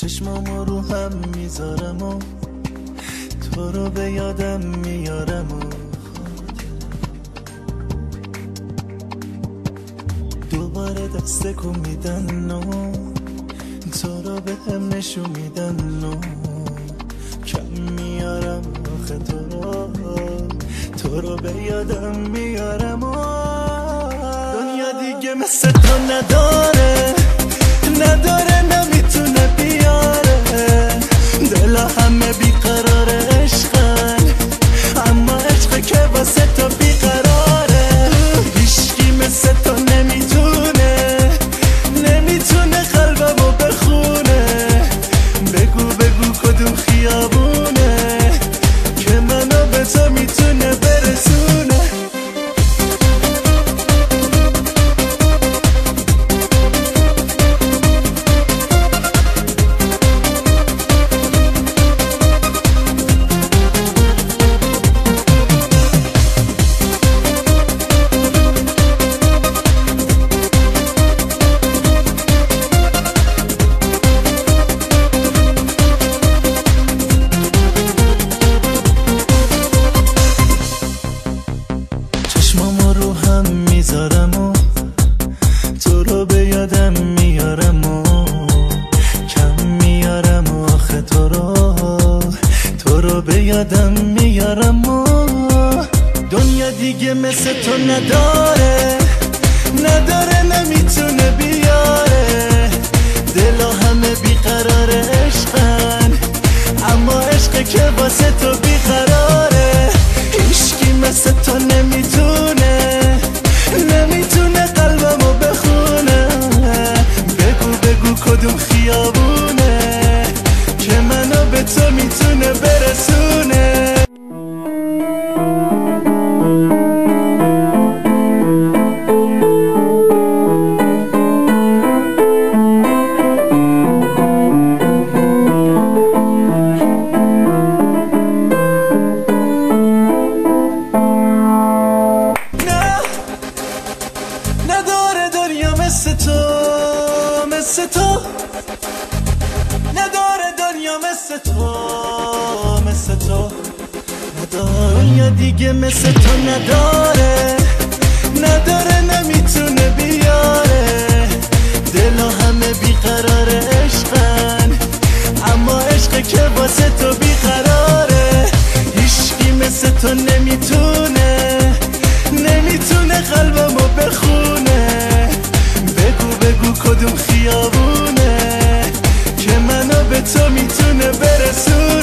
چشمامو رو هم میذارم و تو رو به یادم میارم و دوباره دست کو میدن و تو رو به هم نشون میدن و کم میارم آخه تو رو به یادم میارم و دنیا دیگه مثل تو نداره نمیتونه بیاره دلا همه بیقرار عشقن اما عشق که واسه تو بیقراره هیچکی مثل تو نمیتونه قلبمو بخونه بگو کدوم خیابونه که منو به تو میتونه برسونه چشمامو رو هم میذارم و تو رو به یادم میارم و کم میارم و آخه تو رو به یادم میارم و دنیا دیگه مثل تو نداره نمیتونه بیاره دلا همه بیقرار عشقن اما عشق که واسه تو بیقراره هیچکی مثل تو نمیتونه قلبمو بخونه بگو کدوم خیابونه که منو به تو میتونه برسونه نداره دنیا مثل تو نداره دنیا مثل تو دنیا دیگه مثل تو نداره نمیتونه بیاره دلا همه بیقرار عشقن اما عشق که واسه تو بیقراره هیچکی مثل تو نمیتونه قلبمو بخونه بگو کدوم خیابونه که منو به تو میتونه برسونه